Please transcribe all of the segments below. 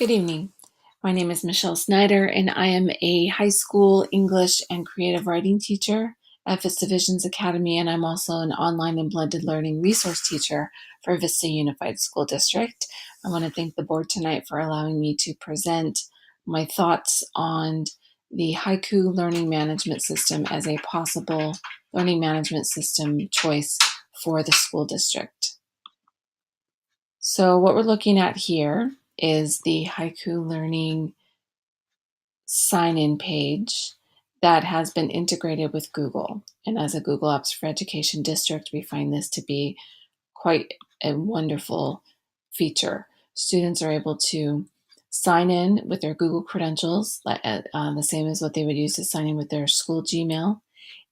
Good evening. My name is Michelle Snyder, and I am a high school English and creative writing teacher at Vista Visions Academy, and I'm also an online and blended learning resource teacher for Vista Unified School District. I want to thank the board tonight for allowing me to present my thoughts on the Haiku learning management system as a possible learning management system choice for the school district. So what we're looking at here is the Haiku Learning sign-in page that has been integrated with Google. And as a Google Apps for Education district, we find this to be quite a wonderful feature. Students are able to sign in with their Google credentials, the same as what they would use to sign in with their school Gmail.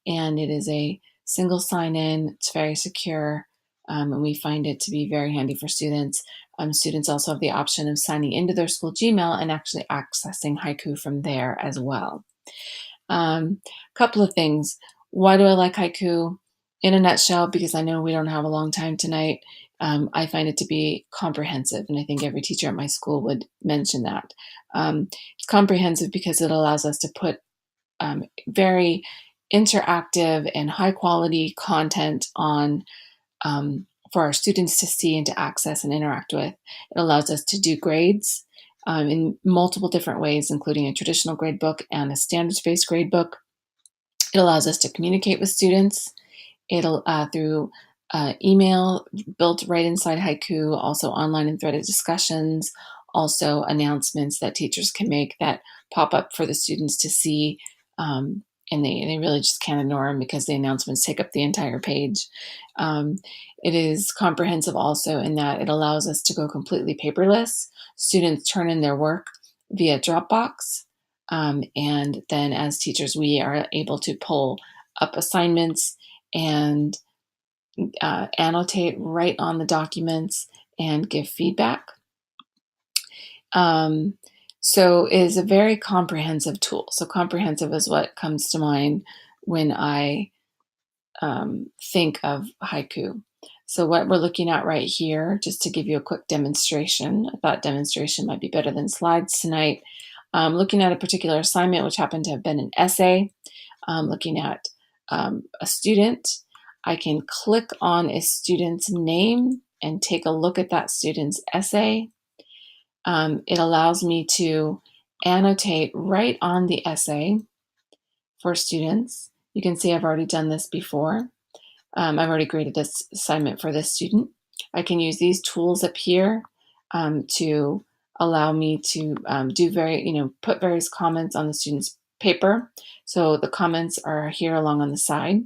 And it is a single sign-in. It's very secure, and we find it to be very handy for students. Students also have the option of signing into their school Gmail and actually accessing Haiku from there as well. Couple of things. Why do I like Haiku? In a nutshell, because I know we don't have a long time tonight, I find it to be comprehensive, and I think every teacher at my school would mention that. It's comprehensive because it allows us to put very interactive and high quality content on for our students to see and to access and interact with. It allows us to do grades in multiple different ways, including a traditional grade book and a standards-based grade book. It allows us to communicate with students. It'll through email built right inside Haiku, also online and threaded discussions, also announcements that teachers can make that pop up for the students to see, and they really just can't ignore them because the announcements take up the entire page. It is comprehensive also in that it allows us to go completely paperless. Students turn in their work via Dropbox, and then as teachers, we are able to pull up assignments and annotate right on the documents and give feedback. So it is a very comprehensive tool. So comprehensive is what comes to mind when I think of Haiku. So what we're looking at right here, just to give you a quick demonstration, I thought demonstration might be better than slides tonight. Looking at a particular assignment, which happened to have been an essay, looking at a student, I can click on a student's name and take a look at that student's essay. It allows me to annotate right on the essay for students. You can see I've already done this before. I've already graded this assignment for this student. I can use these tools up here to allow me to put various comments on the student's paper. So the comments are here along on the side.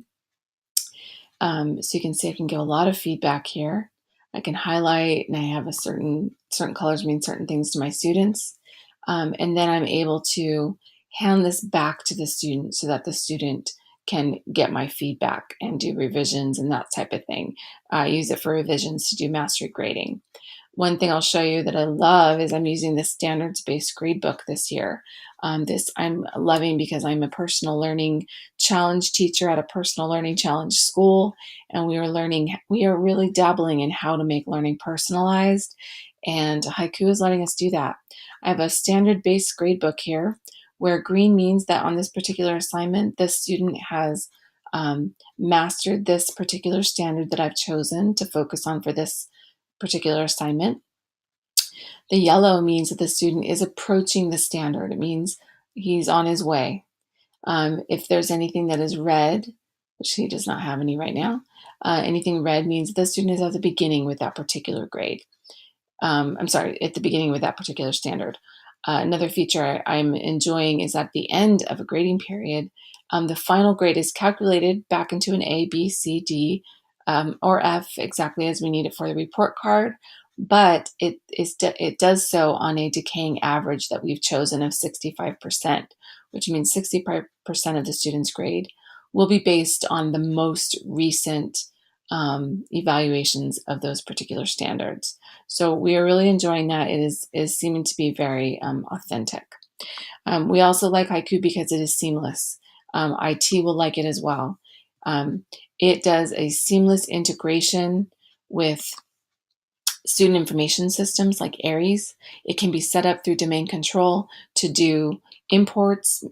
So you can see I can give a lot of feedback here. I can highlight, and I have a certain colors mean certain things to my students. And then I'm able to hand this back to the student so that the student can get my feedback and do revisions and that type of thing. I use it for revisions to do mastery grading. One thing I'll show you that I love is I'm using this standards-based gradebook this year. This I'm loving because I'm a personal learning challenge teacher at a personal learning challenge school, and we are really dabbling in how to make learning personalized, and Haiku is letting us do that. I have a standard-based gradebook here where green means that on this particular assignment, this student has mastered this particular standard that I've chosen to focus on for this particular assignment. The yellow means that the student is approaching the standard. It means he's on his way. If there's anything that is red, which he does not have any right now, anything red means the student is at the beginning with that particular grade. At the beginning with that particular standard. Another feature I'm enjoying is at the end of a grading period, the final grade is calculated back into an A, B, C, D, or F, exactly as we need it for the report card, but it does so on a decaying average that we've chosen of 65%, which means 65% of the student's grade will be based on the most recent evaluations of those particular standards. So we are really enjoying that. It is seeming to be very authentic. We also like Haiku because it is seamless. IT will like it as well. It does a seamless integration with student information systems like Aries. It can be set up through domain control to do imports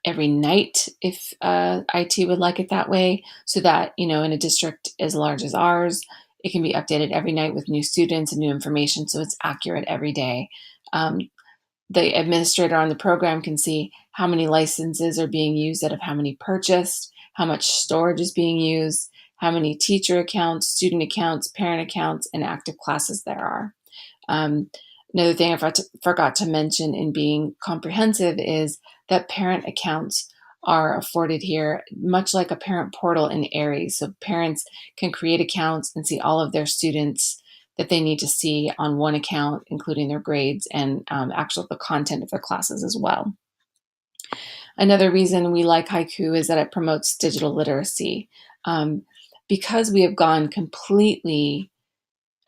every night if IT would like it that way, so that, in a district as large as ours, it can be updated every night with new students and new information, so it's accurate every day. The administrator on the program can see how many licenses are being used out of how many purchased, how much storage is being used, how many teacher accounts, student accounts, parent accounts, and active classes there are. Um, Another thing I forgot to mention in being comprehensive is that parent accounts are afforded here, much like a parent portal in Aries. So parents can create accounts and see all of their students that they need to see on one account, including their grades and the content of their classes as well. Another reason we like Haiku is that it promotes digital literacy. Because we have gone completely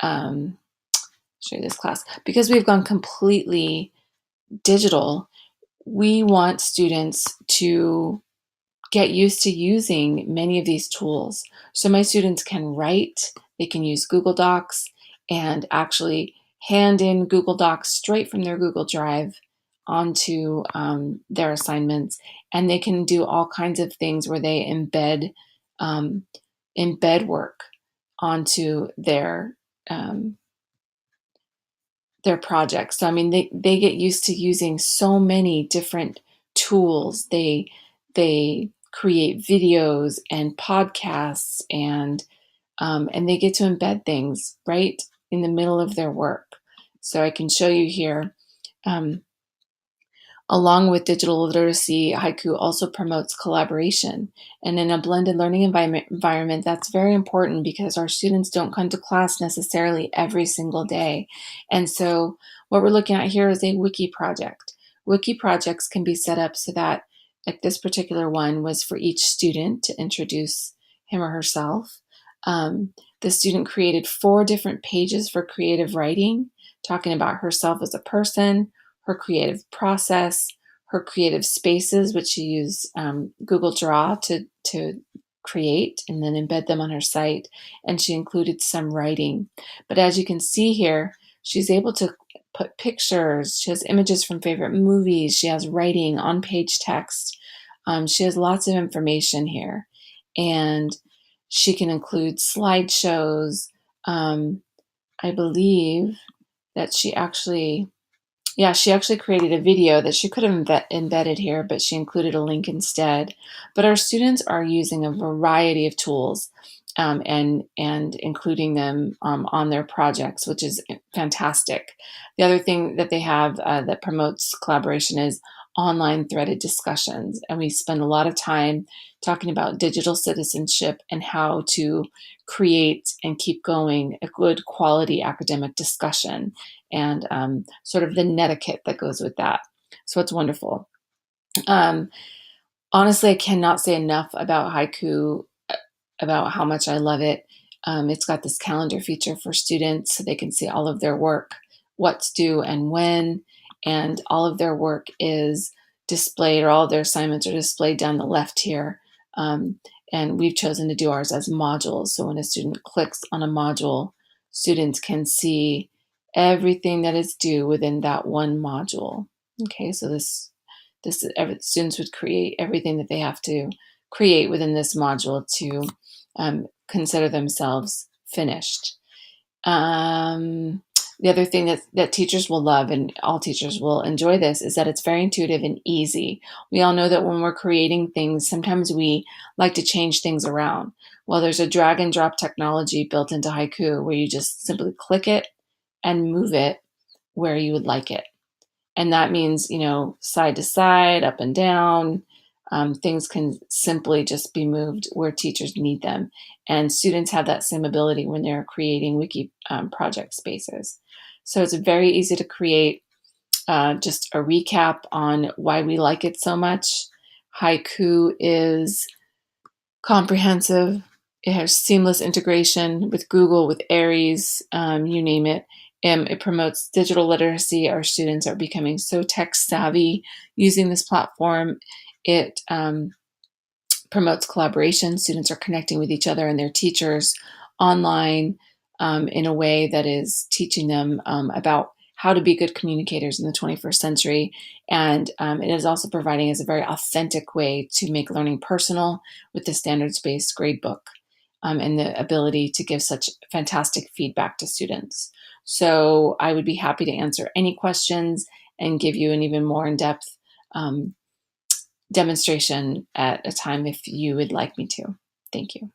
show you this class. Because we've gone completely digital, we want students to get used to using many of these tools. So my students can write, they can use Google Docs, and actually hand in Google Docs straight from their Google Drive onto their assignments. And they can do all kinds of things where they embed work onto their projects. So I mean, they get used to using so many different tools. They create videos and podcasts, and they get to embed things right in the middle of their work. So I can show you here. Along with digital literacy, Haiku also promotes collaboration. And in a blended learning environment, that's very important because our students don't come to class necessarily every single day. And so what we're looking at here is a wiki project. Wiki projects can be set up so that, like this particular one was for each student to introduce him or herself. The student created 4 different pages for creative writing, talking about herself as a person, her creative process, her creative spaces, which she used Google Draw to create and then embed them on her site. And she included some writing. But as you can see here, she's able to put pictures. She has images from favorite movies. She has writing, on-page text. She has lots of information here. And she can include slideshows. I believe that she actually created a video that she could have embedded here, but she included a link instead. But our students are using a variety of tools and including them on their projects, which is fantastic. The other thing that they have that promotes collaboration is online threaded discussions. And we spend a lot of time talking about digital citizenship and how to create and keep going a good quality academic discussion, and sort of the netiquette that goes with that. So it's wonderful. Honestly, I cannot say enough about Haiku, about how much I love it. It's got this calendar feature for students so they can see all of their work, what's due and when, and all of their work is displayed, or all of their assignments are displayed down the left here. And we've chosen to do ours as modules. So when a student clicks on a module, students can see everything that is due within that one module. Okay, so students would create everything that they have to create within this module to consider themselves finished. The other thing that teachers will love, and all teachers will enjoy this, is that it's very intuitive and easy. We all know that when we're creating things, sometimes we like to change things around. Well, there's a drag and drop technology built into Haiku where you just simply click it and move it where you would like it. And that means, side to side, up and down. Things can simply just be moved where teachers need them. And students have that same ability when they're creating wiki project spaces. So it's very easy to create. Just a recap on why we like it so much. Haiku is comprehensive. It has seamless integration with Google, with Aries, you name it. It promotes digital literacy. Our students are becoming so tech savvy using this platform. It promotes collaboration. Students are connecting with each other and their teachers online. in a way that is teaching them about how to be good communicators in the 21st century. And it is also providing us a very authentic way to make learning personal with the standards-based gradebook, and the ability to give such fantastic feedback to students. So I would be happy to answer any questions and give you an even more in-depth demonstration at a time if you would like me to. Thank you.